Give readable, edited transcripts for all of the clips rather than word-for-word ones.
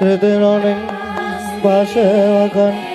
Tritinoning pasewakan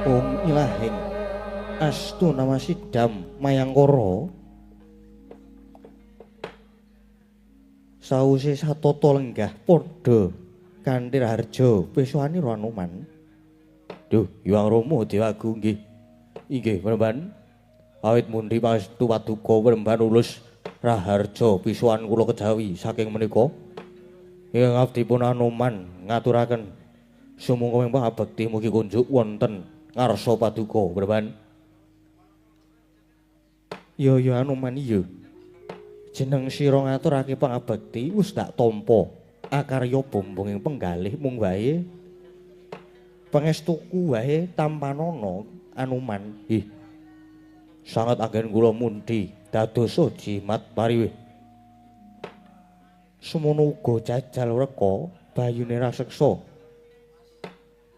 Om Ilahing Astu Namasidam Mayangkara sawise satata lenggah padha kanthi harja peswani Hanuman. Duh, Hyang Rama Dewagu nggih. Inggih, Mremban. Awit mundi pangestu paduka Mremban ulus raharja pisuhan kula kejawi saking menika. Ing abdi pun Hanuman ngaturaken sumangga ing pangabekti mugi kunjuk wonten ngarsa paduka Mremban. Ya Hanuman iya. Jeneng sira ngaturake pangabekti wis dak tampa. Akarya bombong ing penggalih mung wae pangestuku wae tampanana Hanuman. Ih. Sanget anggen kula mundi dadosa jimat pariwih. Semono uga jajal reka bayune raseksa.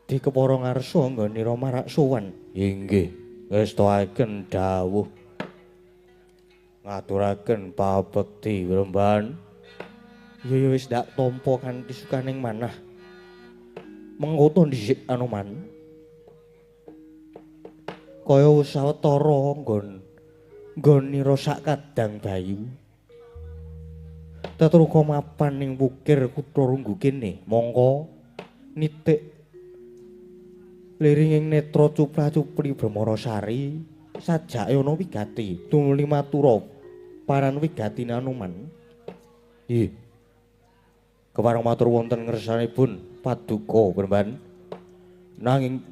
Dikepara ngarsa nggonira marak sowan. Inggih, ngestakaken dawuh. Ngaturaken pabekti Mremban. Ya wis dak tampa kanthi sukaning manah. Mengko dhisik Hanuman. Kaya sawetara nggonira sak kadang bayu. Tetruka mapan ning wukir kutha Runggu kene, mongko nitik liring ing netra cupra-cupri Brahmarasari sajake ana wigati tumuli matura paran wigatine Hanuman. Nggih. Kepareng matur wonten ngersanipun paduka Mremban. Nanging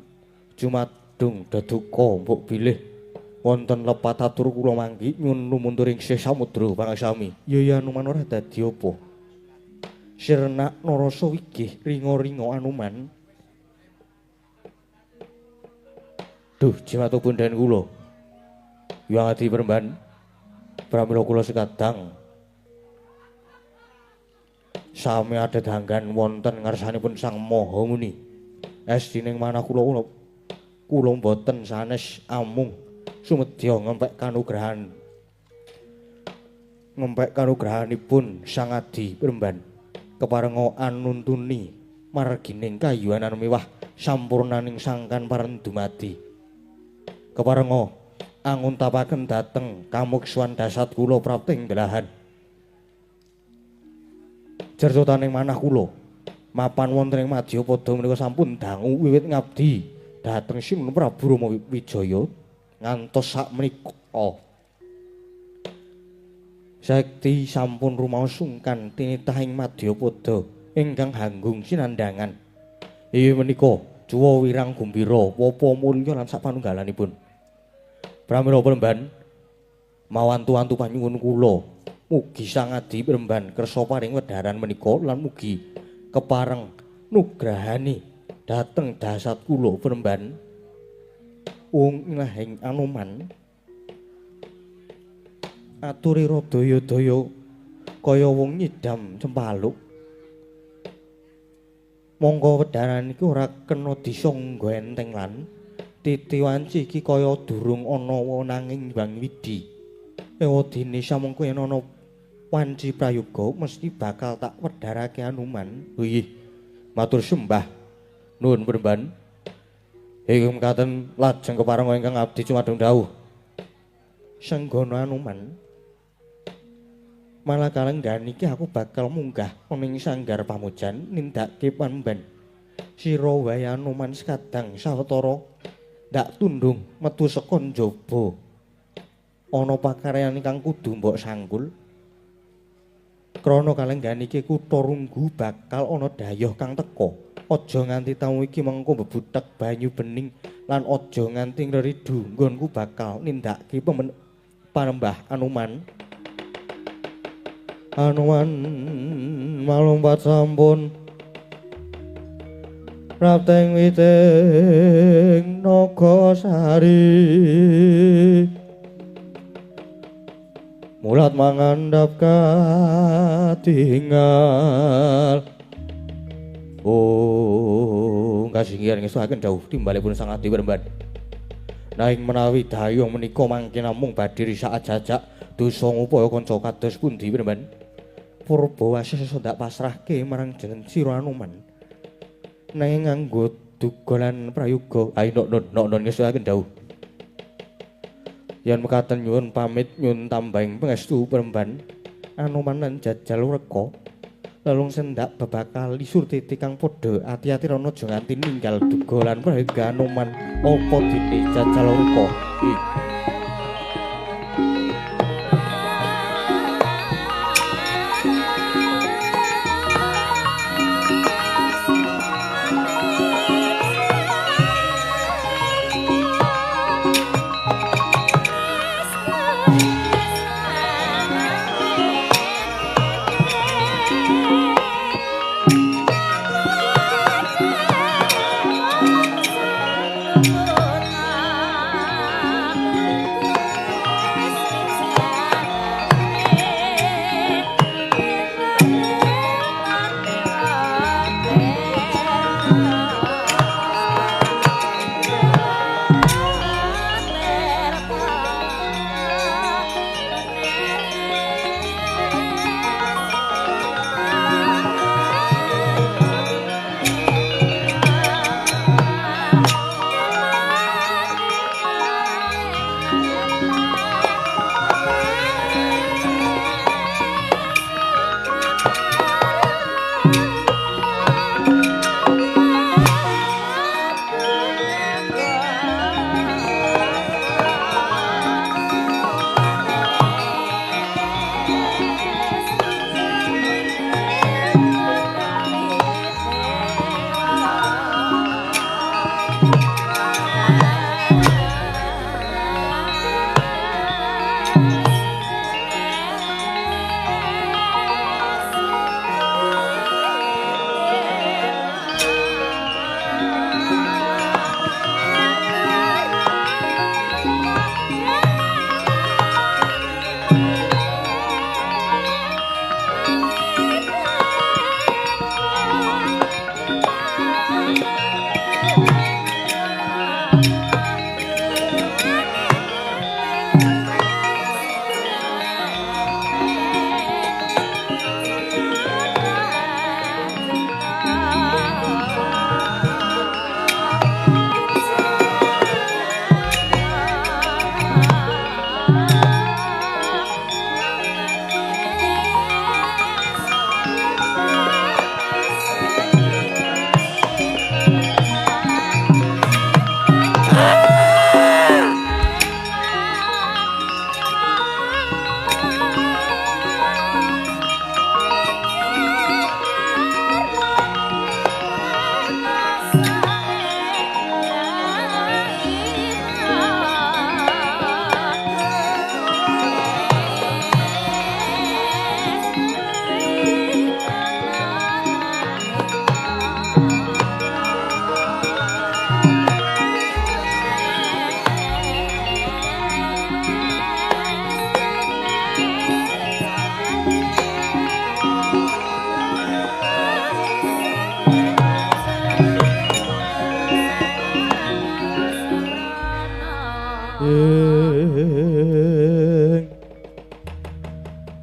jumadung daduka mbok bilih wonten lepat atur kula manggi nyuwun lumunturing sih samudra pangasami. Ya Hanuman ora dadi apa. Sirna narasa wigih ringa-ringa Hanuman. Duh, jimatipun den kula. Hyang Adi Mremban. Pramila kula sekadang sami adedanggan wonten ngarsanipun Sang Maha Muni. Esdining manah kula boten sanes amung sumedya ngempek kanugrahanipun Sang Adi Mremban. Keparenga anuntuni margining kayuanan mewah sampurnaning sangkan pareng dumadi. Keparenga anguntapaken dhateng kamuksuhan dasat kula prapting delahan. Jertotaning manah kula mapan wonten ing Madyapada menika sampun dangu wiwit ngabdi dhateng Sinuhun Prabu Rama Wijaya ngantos sakmenika. Sakti sampun rumaos sungkan tinitah ing Madyapada ingkang hanggung sinandhangan. Inggih menika Juwa wirang gumbira, wapa mulya lan sapanunggalanipun. Pramila Premban, mawantu-wantu panyuwun kula, mugi Sang Adi Premban kersa paring wedharan menika lan mugi kepareng nugrahani dhateng dasat kula Premban. Ingahing Anoman aturira daya-daya kaya wong nyidam cempaluk. Monggo wedharan iki ora kena disangga enteng lan titiwanci iki kaya durung ana nanging Bang Widi. Ewadene samengko yen ana wanci prayoga mesti bakal tak wedharake Anoman. Nggih, matur sembah. Nuwun Premban. Ing mekaten lajeng keparenga ingkang abdi cumadeng dawuh. Senggana Anoman. Malah kalenggan iki aku bakal munggah ana ing sanggar pamujan nindakake pamban. Sira wae Anoman sekadang sawetara ndak tundung metu saka njaba. Ana pakaryan ingkang kudu mbok sangkul. Krana kalenggan iki kutha Runggu bakal ana dayoh kang teka. Aja nganti tamu iki mengko bebutek banyu bening lan aja nganti ngridu nggonku bakal nindakake panembah Anoman. Anoman malumpat sampun rapteng witing Nagasari mulat mangandhap katingal. Oh, kasinggihan ngesuhaken dawuh timbalipun Sang Adi Premban. Nanging menawi dayung menika mangke namung badhe risak jajak dosa ngupaya kanca kados pundi Premban? Purbawasih ndak pasrahke marang jeneng sira Anoman. Nanging nganggo dugalan prayoga. Ayo nok ngesuhaken dawuh. Yen mekaten nyuwun pamit nyuwun tambahing pangestu Premban. Anoman lan jajal reka lalung sendak babakal lisur titik kang padha ati-ati rono aja nganti ninggal dugalan prayoga Anoman apa dene jajal reka.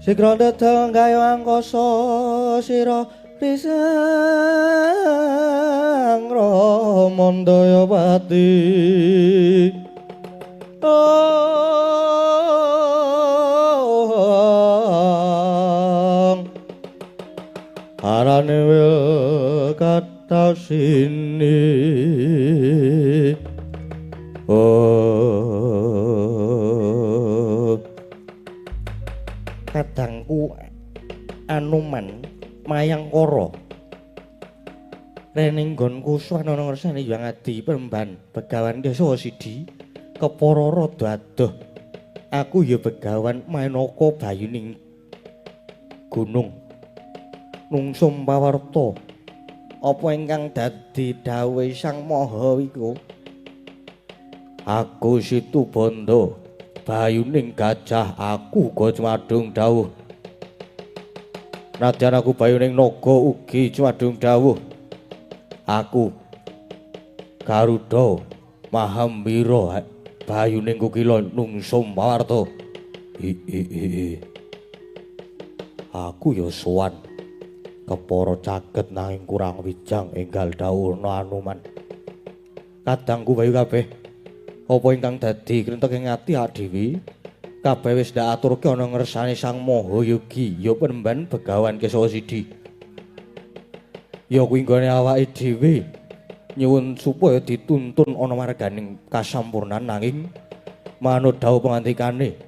Sikra dadang gayo angkasa sira risang Ramandaya pati arane wil katasini kadangku Anuman Mayangkara rening nggonku swanana ngersani Hyang Adi Peremban Begawan Desa Sidi kepara rada adoh aku ya begawan Mainaka bayuning gunung nungsum pawarta apa ingkang dadi dawuh Sang Maha Wika aku Situbanda bayuning gajah aku go cumadung dawuh nadyan aku bayuning naga ugi cumadung dawuh aku Garuda Mahambira bayuning kukila nungsum pawarta aku ya sowan kepara caket nanging kurang wijang enggal dawuhna Anuman kadangku bayu kabeh apa ingkang dadi krentek ing ati adewi kabeh wis ndak aturke ana ngersane Sang Maha Yogi ya Penemban Begawan Kesa Sidi ya kuwi nggone awake dhewe nyuwun supaya dituntun ana marganing kasampurnan nanging manut dawuh pangandikane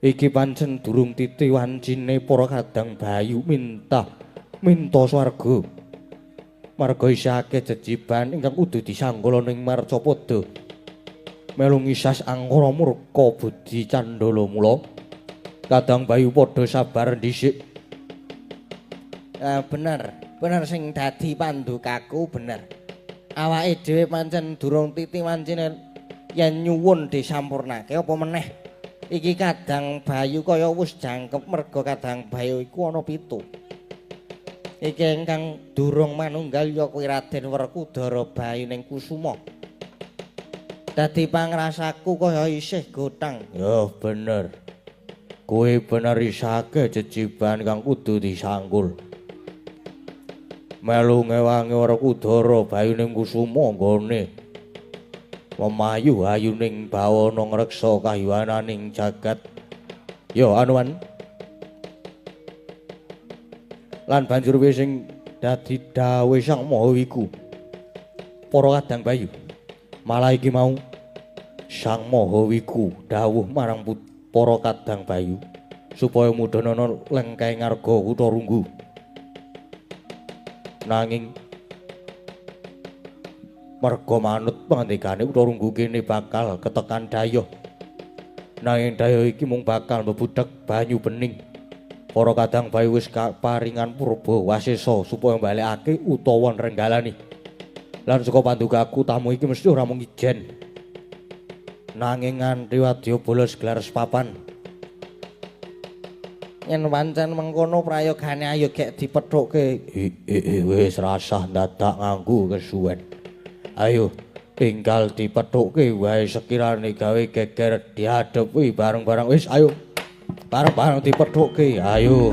iki pancen durung titi wancine para kadang bayu minta swarga marga isih akeh jejiban ingkang kudu disanggala ning Marcapada melu ngisas angkara murka budi candala mula kadang bayu padha sabar dhisik bener sing dadi pandukaku bener awake dhewe pancen durung titi wancine yen nyuwun disampurnake apa meneh iki kadang bayu kaya wis jangkep merga kadang bayu iku ana 7 iki ingkang durung manunggal ya kuwi Raden Werkudara bayuning Kusuma dadi pangrasaku kaya isih gotang ya bener kuwi bener isake jejiban kang kudu disanggul melu ngewangi Werkudara bayuning Kusuma nggone memayu ayuning bawana ngreksa kahyuananing jagat ya Anuman lan banjur wis sing dadi dawuh Sang Maha iku para kadang bayu malah iki mau Sang Maha iku dawuh marang para kadang bayu supaya mudhanana lengkahe ngarga Kutarunggu nanging merga manut pangandikane Kutarunggu kene bakal ketekan dayoh nanging dayoh iki mung bakal mbebudhek banyu bening para kadang bayu wis paringan purba wasesa supaya mbalekake utawa nrenggalani lan saka pandukaku tamu iki mesti ora mung ijen nanging nganti wadya bolos gelar sepapan yen pancen mengkono prayogane ayo gek dipethukke wis rasah dadak nganggo kesuwen ayo tinggal dipethukke wae sekirane gawe geger dihadapi bareng-bareng wis ayo bareng-bareng dipethukke ayo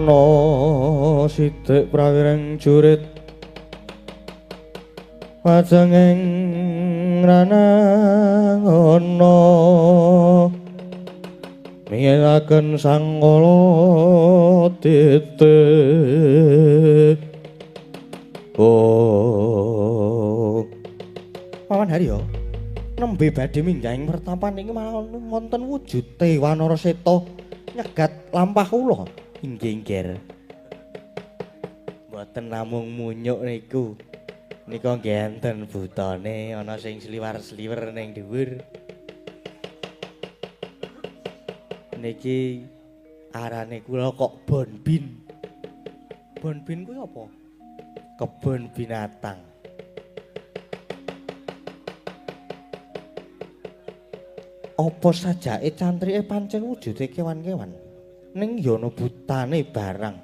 ana sithik prawireng jurit wajenging ranang ana mingiraken sangkala titik Paman Haryo nembe badhe minggahing pertapan iki malah wonten wujude Wanara Seta nyegat lampah kula. Inggih, Nger. Mboten namung munyuk niku. Nika nggih enten butane ana sing sliwar-sliwer ning dhuwur. Niki arane kula kok bonbin. Bonbin kuwi apa? Kebon binatang. Apa sajake cantrike pancen wujude kewan-kewan? Ning ya ana butane barang.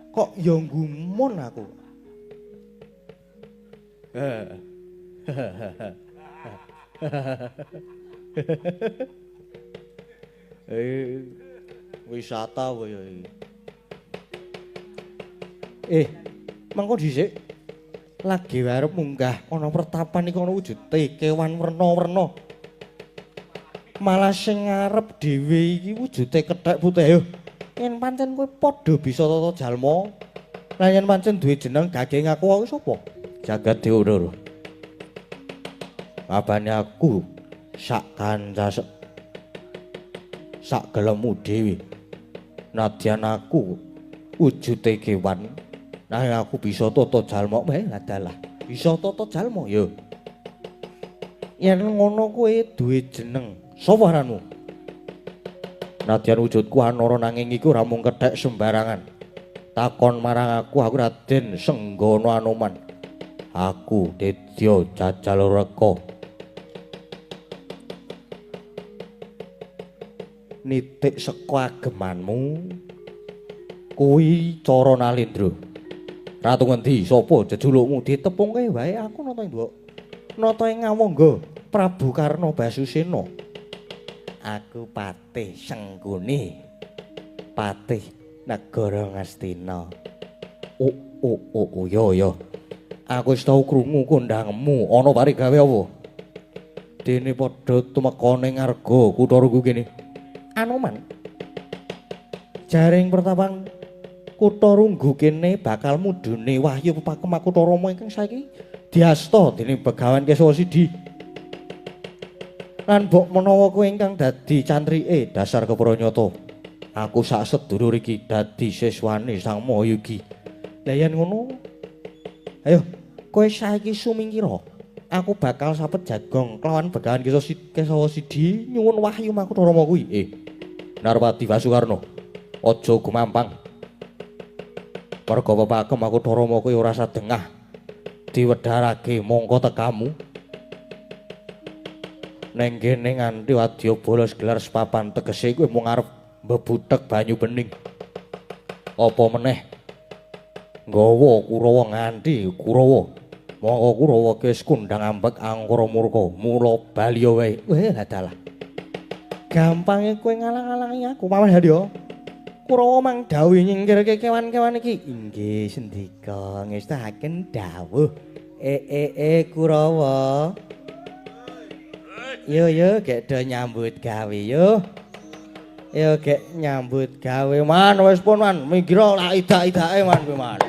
Kok ya gumun aku. Wisata wae mengko dhisik lagi arep munggah ana pertapan iki ana wujude kewan werna-werna. Malah sing ngarep dhewe iki wujude kethek putih. Ayo, yen pancen kowe padha bisa tata jalma, lan yen pancen duwe jeneng gage ngaku aku sapa? Jagat Dewa. Abane aku sak kanca sak gelemu dhewe. Nadyan aku wujude kewan. Nah aku bisa tata jalma wae adalah bisa tata jalma ya. Yen ngono kowe duwe jeneng, sapa aranmu? Nadyan wujudku anara nanging iku ora mung kethek sembarangan. Takon marang aku Raden Senggana Anoman. Aku Dedya Jajal-reka. Nitik saka agemanmu kuwi cara nalindra. Ratu ngendi sapa jejulukmu ditepungke wae aku nata mbok. Nata ing Ngawangga Prabu Karna Basusena. Aku Patih Sengkuni. Patih Negara Ngastina. Ya. Aku wis tau krungu kondhangmu ana parigawe apa? Dene padha tumeka ning Arga Kutha Runggu kene. Anoman. Jaring pertapan Kutha Runggu kene bakal mudhune wahyu pepakem Kutha Rama ingkang saiki diasta dening Begawan Kesawa Sidi. Lan mbok menawa kowe ingkang dadi cantrike dasar kepranyata, aku sak sedulur iki dadi siswane Sang Mahayogi. Lah yen ngono, ayo kowe saiki sumingkira. Aku bakal sapet jagong kelawan Begawan Kesawa Sidi nyuwun wahyu Kutha Rama kuwi. Narpati Basukarna, aja gumampang. Merga pepakem Kutha Rama kuwi ora sadengah diwedharake mongko tekamu. Neng kene nganti wadya bolos gelar sepapan tegese kowe mung arep mbebutek banyu bening. Apa meneh nggawa Kurawa nganti Kurawa. Mongko Kurawa wis kondhang ambek angkara murka, mula bali wae. Weh dalah. Gampange kowe ngalang-alangi aku, Paman Haryo. Kurawa mang dawuh nyingkirke kewan-kewan iki. Inggih sendika ngestahaken dawuh. Kurawa. Yo gek do nyambut gawe yo. Yo gek nyambut gawe man wis pun man minggir lak idak-idake man kowe man.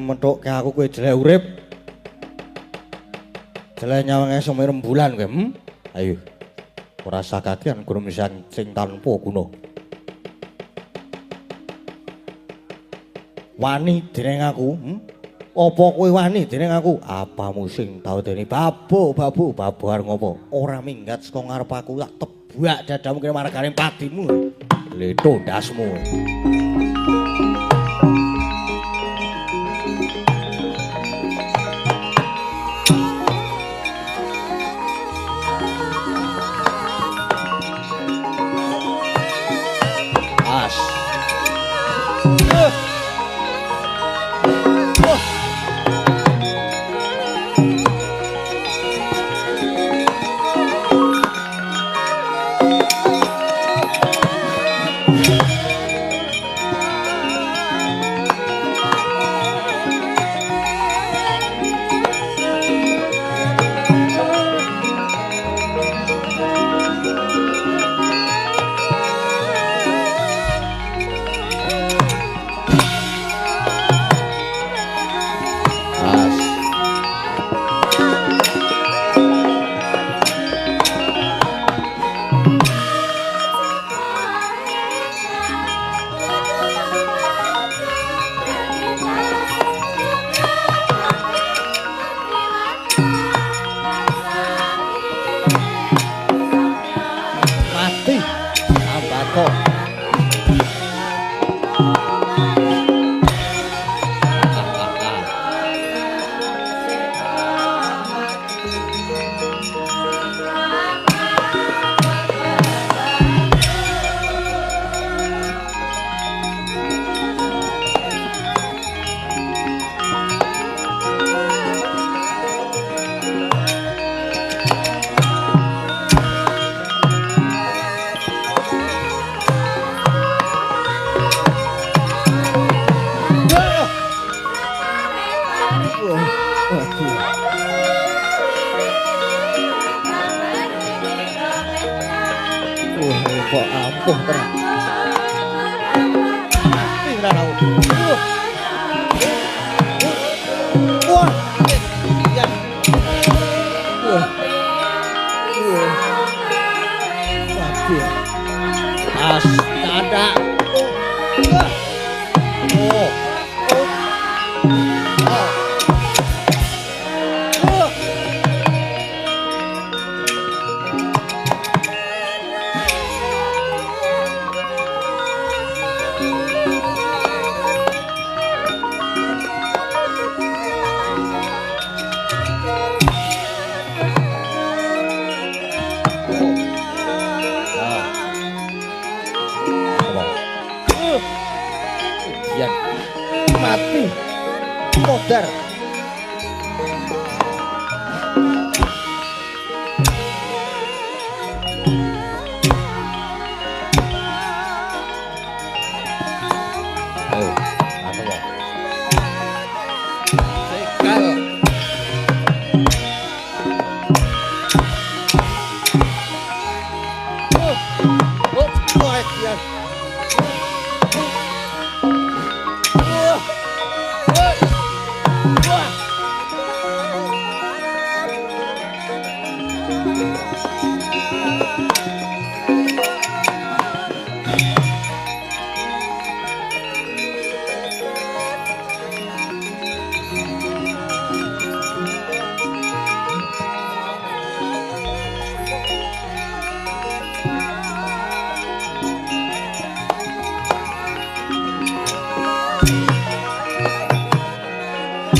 Methokke aku kowe jelek urip. Jelek nyawange semi rembulan kowe. Ayo. Ora sakakean guru misan sing tanpa guna. Wani dening aku, Apa kowe wani dening aku? Apamu sing tau dene babu arep ngopo? Ora minggat saka ngarep aku tak tebak dadamu kene margane patimu. Leto ndasmu.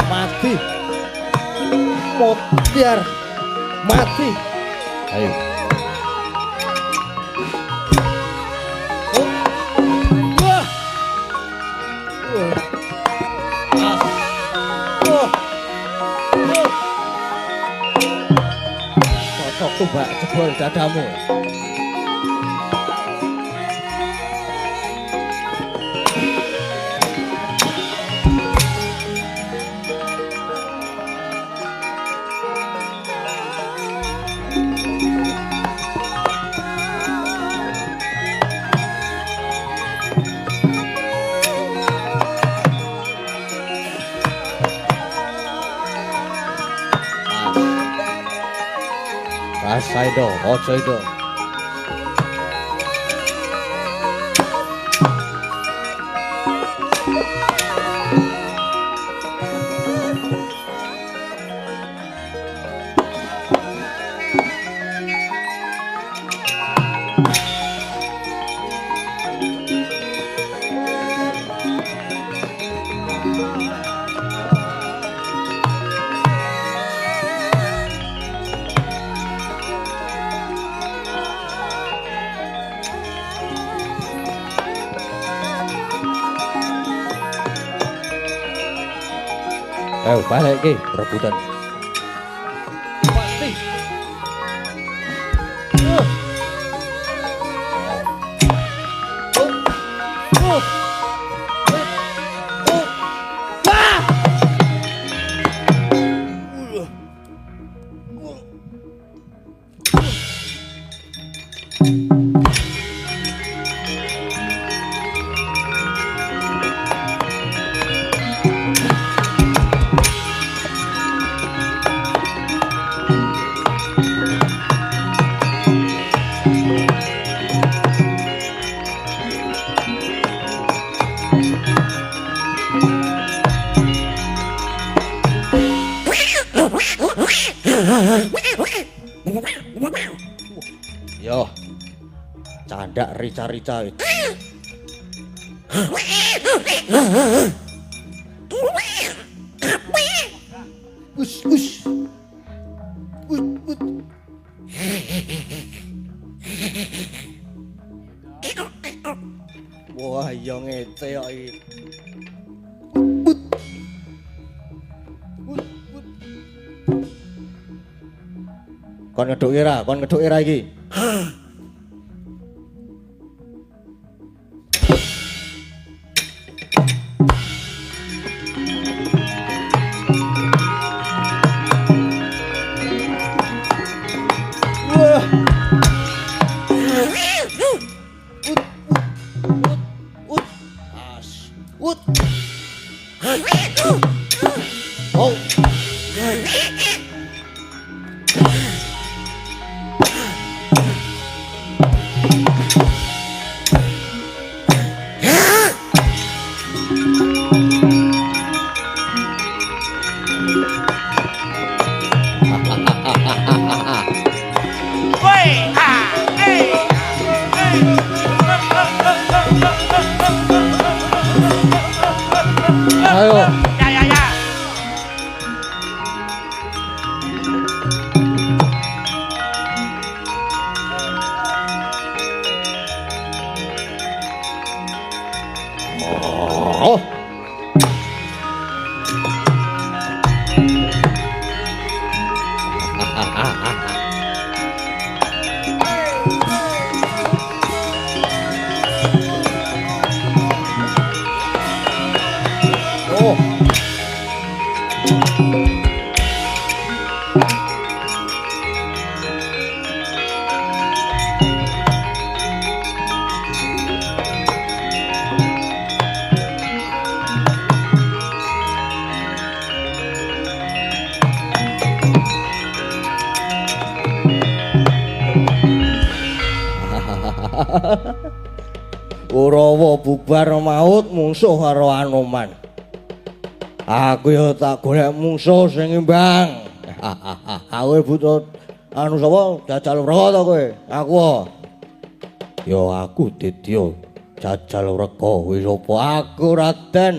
Mati. Mutiar. Mati. Ayo. Cocok tuh mbak jebol dadamu. Rasaido, ojo itu. Ayo balik ke rebutan. Pasti. Yo, candak rica-rica itu. Us. Wah, yo ngece kok iki. Kon ngedhuki ra iki. Kurawa bubar maut mungsuh karo Anoman. Aku ya tak golek mungsuh sing imbang. Kowe butuh anu sapa? Jajal Wreka ta kowe? Aku. Ya aku Ditya Jajal Wreka. Wis apa aku Raden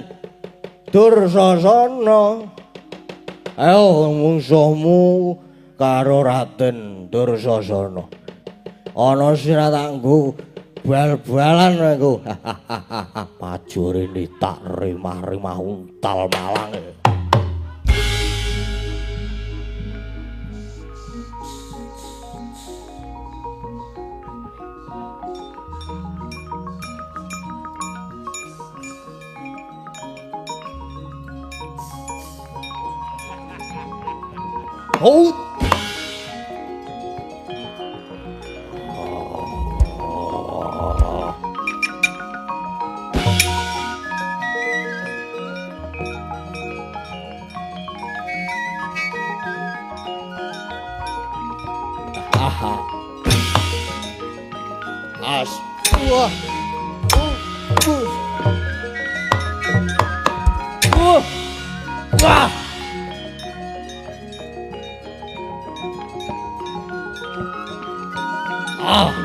Dursasana. Ayo mungsuhmu karo Raden Dursasana. Ana sira tanggo bal-balan aku. Pajurine tak rimah-rimah untal malang. Oh. As. Wah. Wah. Ah.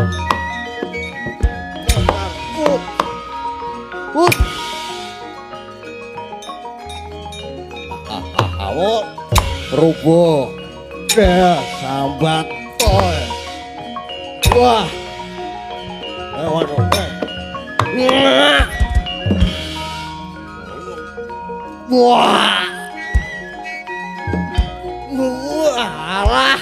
Awak rubuh. Sambat toy. Wah. Waduh. Wah. Alah.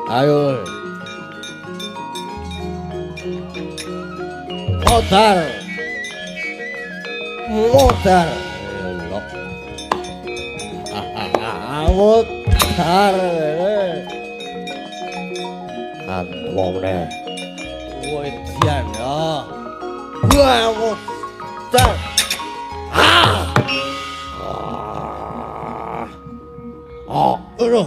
Ayo. Modal. Modal. Modal. Antwone. Wedian ya. Wah, modal. Aduh.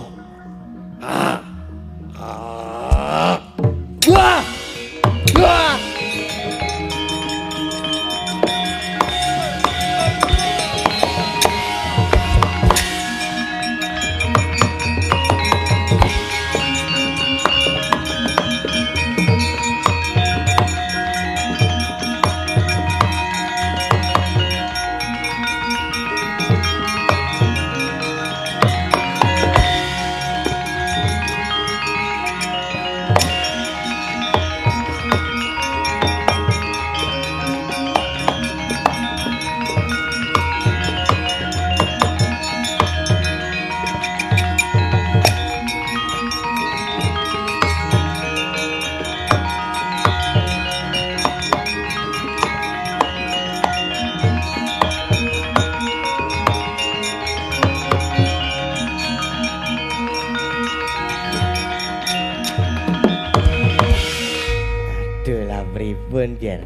Pripun ger?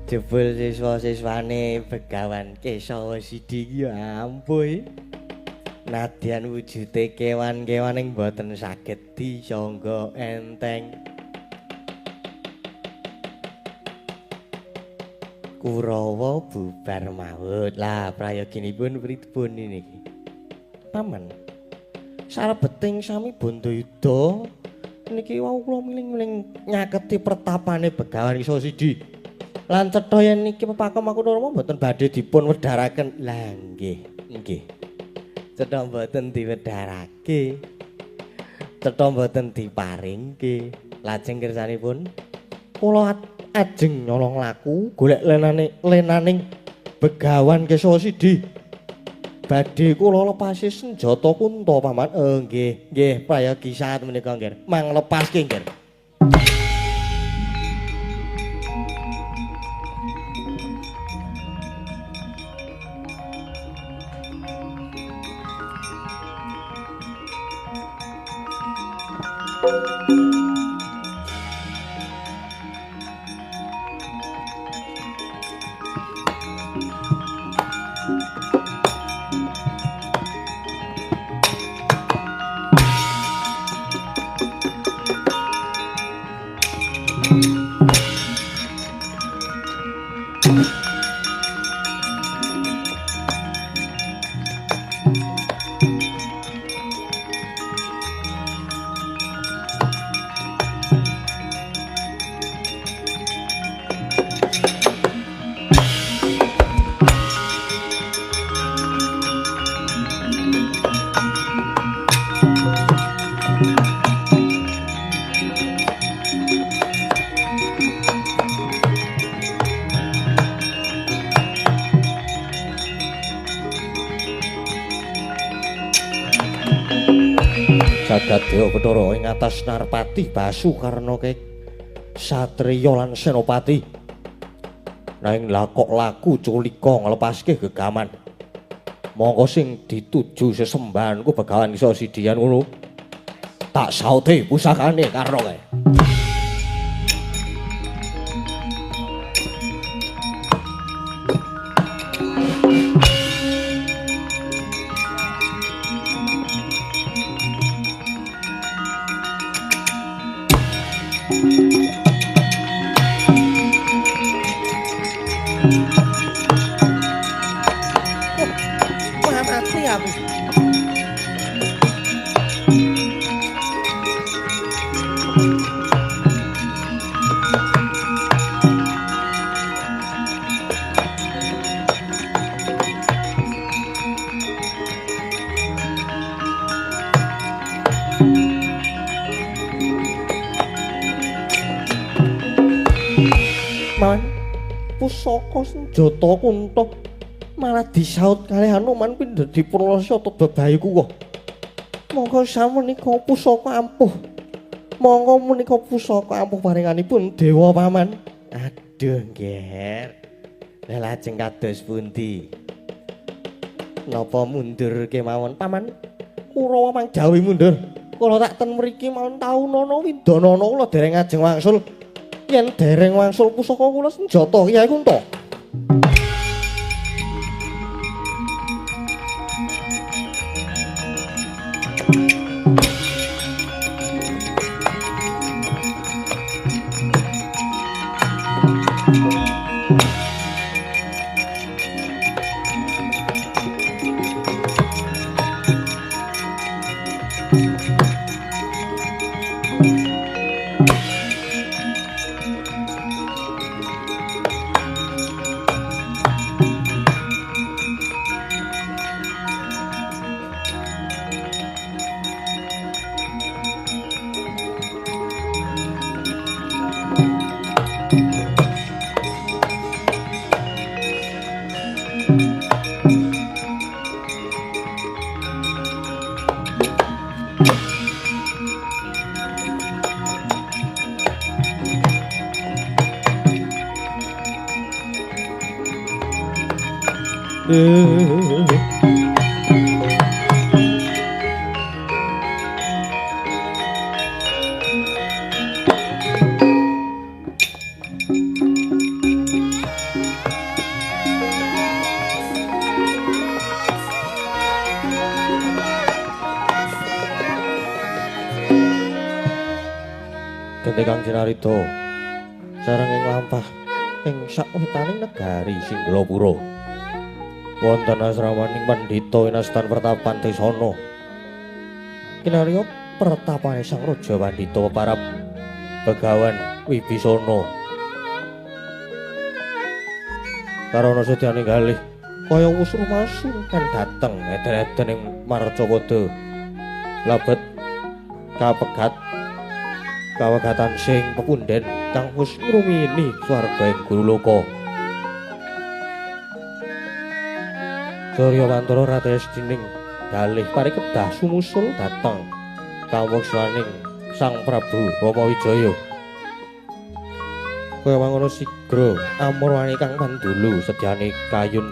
Jebul siswa-siswane Begawan Kesawa Sidhi ya ampuh. Nadyan wujude kewan-kewan ing boten saged disangga enteng. Kurawa bubar maut. Lah prayoginipun pripun niki? Paman. Salebeting sami Bandayuda niki wau kula miling-miling nyaketi pertapane Begawan Kesawa Sidhi. Lan cetha yen niki pepakem aku Rama mboten badhe dipun wedharaken. Lah nggih, nggih. Cetha mboten diwedharake. Cetha mboten diparingke. Lajeng kersanipun kula ajeng nyolong laku golek lenaning Begawan Kesawa Sidhi. badhe kula lepasi senjata kunta paman. Nggih, prayogi saat menika nggih. Mang lepaske nggih. Jagadéwa Bathara ing atas Narpati Basukarna kek satriya lan senopati. Nanging lakok laku culika nglepaske gegaman. Monggo sing dituju sesembahanku Begawan iso sidian ngono. Tak saute pusakane karna kae. Mati aku. Man, pusaka senjata kunta malah disaut kalih Hanuman pindha dipurlasa bebayu kok. Monggo samenika pusaka ampuh. Monggo menika pusaka ampuh paringanipun Dewa Paman. Aduh, nggih. Lah lajeng kados pundi? Napa mundur kemawon Paman? Kurawa mangjawi mundur. Kula tak ten mriki mawon taunana widanana kula dereng ajeng wangsul. Yen dereng wangsul pusaka kula senjata Kyai Kunta. Kang Cinarita sareng ing lampah ing sakwetaning negari Singgalapura wonten asramaning Pandhita Winastan Pertapan Tesana. Kinarya pertapane Sang Raja Pandhita peparab Begawan Wibisana. Karana sedyane galih kaya wus rumasun kan dateng eden-eden ing Marcapada labet kapegat kawegatan sing pepundhen kang wis ngrumiyini swarga ing Guru Loka. Surya Mantara rates dining dalih parikedah sumusul dateng kaweksaning Sang Prabu Rama Wijaya. Kaya mangono sigra amurwani kang pandulu sedyane kayun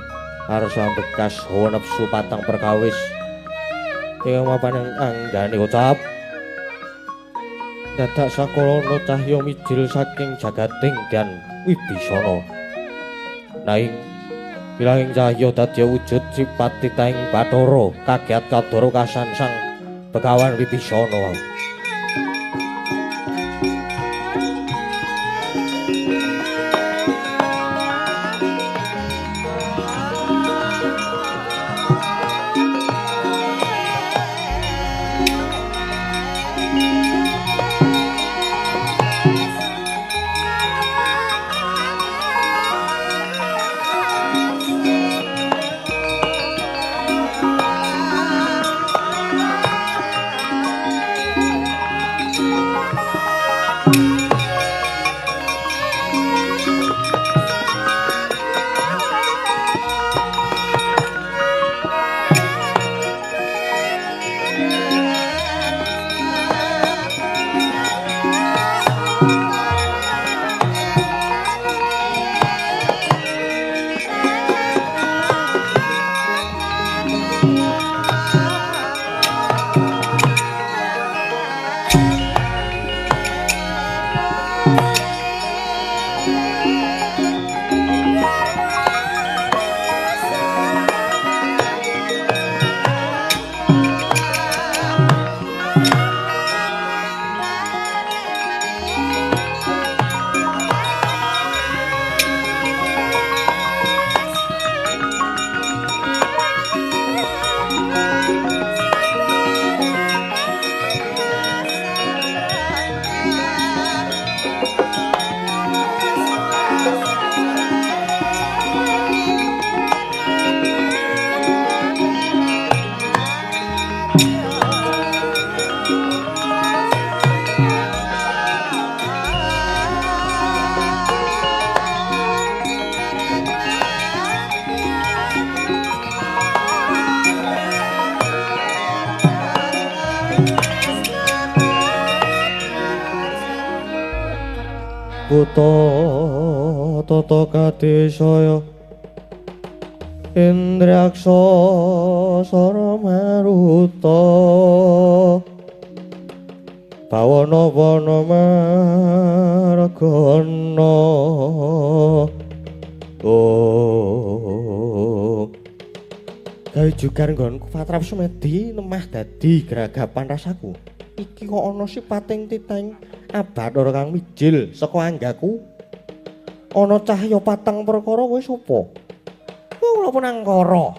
arsa bekas hawa nepsu patang perkawis ing mapaning anggane ucap dadak sakolana cahya mijil saking jagating dan Wibisana naing ilahing cahya dadi wujud sifat titaing Bathara kagiat kadoro kasansang Begawan Wibisana. Buta tata kadesaya Indraksa sara maruta Bawana-wana margana gawe jugar nggonku patrap sumedi nemah dadi gragapan rasaku iki kok ana sipating titeng Bathara kang mijil saka anggaku ana cahya patang perkara wis apa kula pun angkara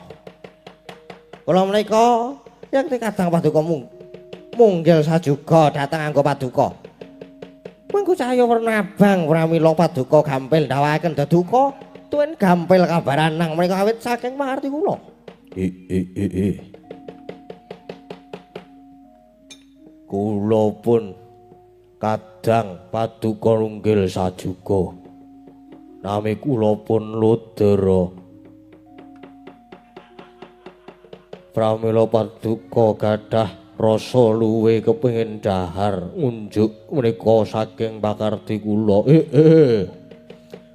kula menika yakti kadang paduka munggil sajuga dhateng angga paduka mengko cahya werna abang pramila paduka gampil ndawakaken daduka tuwin gampil kabaranang menika awit saking pangarti kula kula pun kadang paduka lunggil sajuga nami kula pun Ludara pramila paduka gadah rasa luwe kepengin dahar ngunjuk menika saking pakarti kula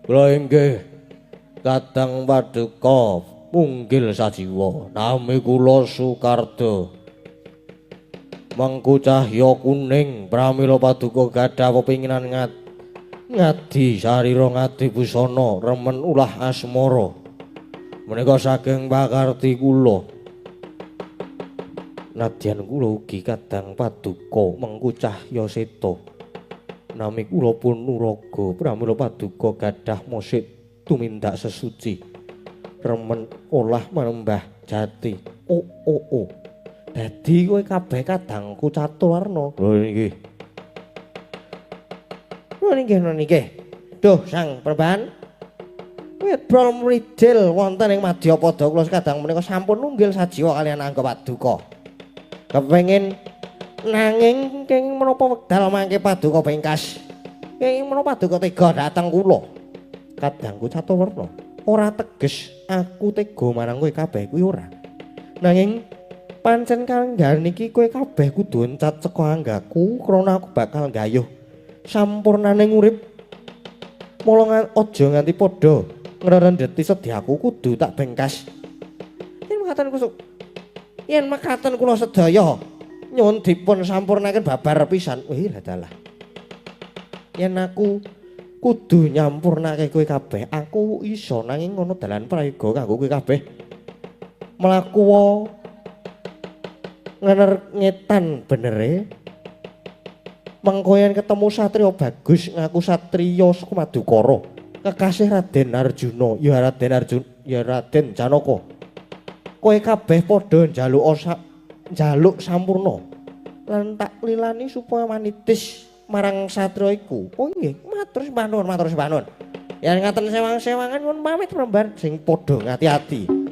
kula inggih kadang paduka munggil sajiwa nami kula Sukarda mengku cahya kuning pramila paduka gadah pepinginan ngadi sarira ngadi busana remen ulah asmara menika saking pakarti kula nadyan kula ugi kadang paduka mengku cahya seta nami kula pun nuraga pramila paduka gadah musik tumindak sesuci remen olah manembah jati dadi kowe kabeh kadangku caturwarna. Lho nggih. Duh Sang Perban. Widbol mridil wonten ing Madyapada kula kadang menika sampun nunggil sajiwa kaliyan angga paduka. Kepengin nanging kenging menapa wekdal mangke paduka pengkas. Kenging menapa paduka tega dhateng kula. Kadangku caturwarna. ora teges aku tega marang kowe kabeh kuwi ora. Nanging pancen kanggan iki kowe kabeh kudu encat saka anggaku krana aku bakal gayuh sampurnaning urip. Mula aja nganti padha ngrendheti sedyaku kudu tak bengkas. Yen makaten kusuk. Yen makaten kula sedaya nyuwun dipun sampurnaken babar pisan. Wih ladalah. Yen aku kudu nyampurnake kowe kabeh, aku iso nanging ngono dalan prayoga kanggo kowe kabeh. Mlaku wae ngetan benere mengko yen ketemu satriya bagus ngaku satriya saka Madukara kekasih Raden Arjuna ya Raden Janaka kowe kabeh padha njaluk sampurna lan tak lilani supaya manitis marang satriya iku. Oh nggih, matur semanun. Yen ngaten sewang-sewangan nyuwun pamit rembar sing padha ngati-ati.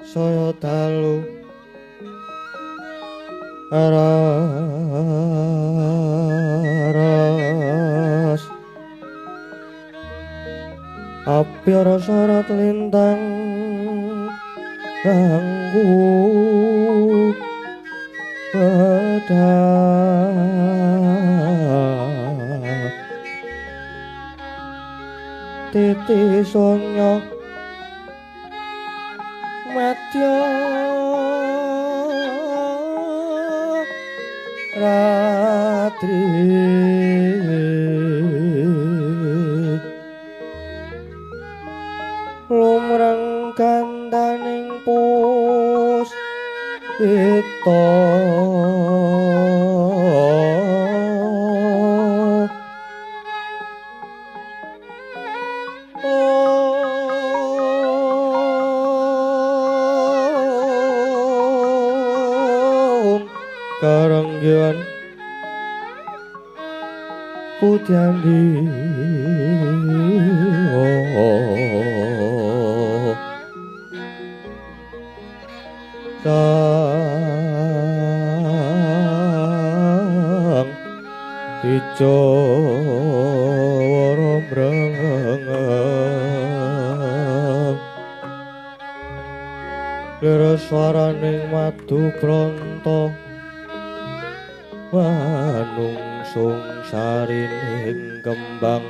saya dalu aras api rasa lintang ganggu titi sonya madya ratri lumrang gandaning pus ito karanggian putyandi sang ijo wara brangang lir swaraning madu pronto manungsung sarining kembang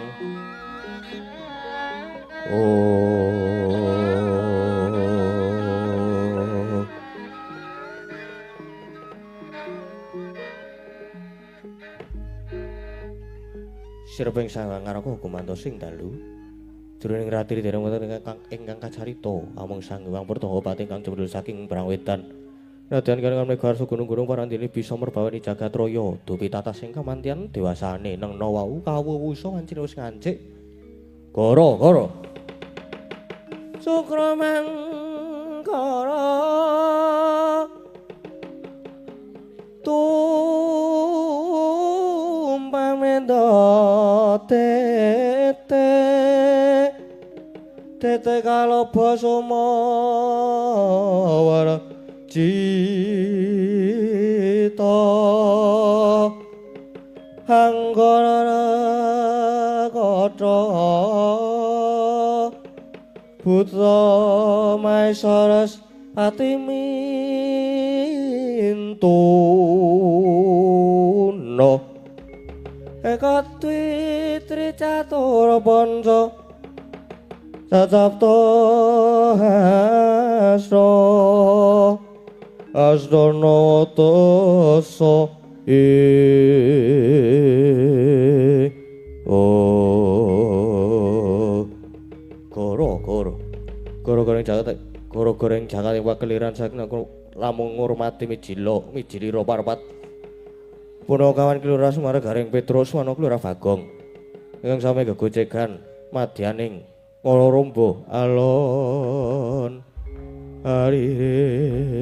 sirping sangang ngaraka gumantos sing dalu jroning ratiri dereng wonten ingkang kacarita amung sanggewang Pertawa Pati ingkang jembrul saking Brangwedan nadyan karengan megarso gunung-gunung parandene bisa merbawani jagat raya dupi tatas ing kamantian dewasane nengna wau kawuwusa ngancin wis ngancik gara Sukramangkara tumpamenda tete kaloba sumawara cita anggara katra putra maisaras atimintuna ekatwi tricatura panca cacapta hasra asdana tasa Goro goreng jagat ing wakeliran saking lamun ngurmati mijilira parpat punakawan kelurahan Sumaragaring Petrus wana kelurahan Bagong ingkang sami gegojegan madyaning Ngorombo alon arire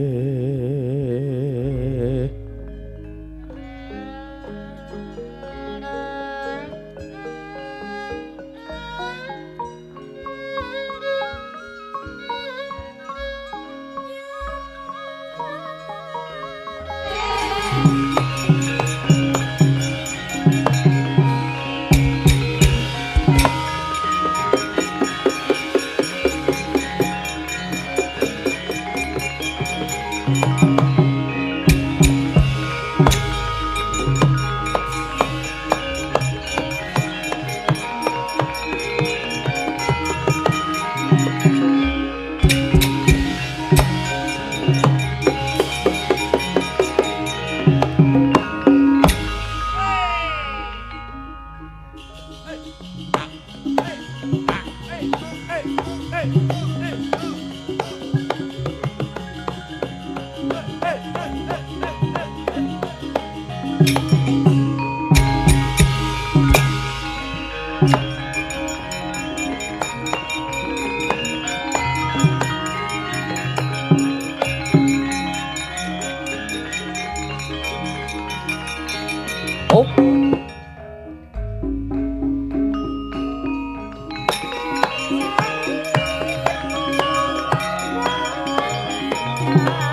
Thank you.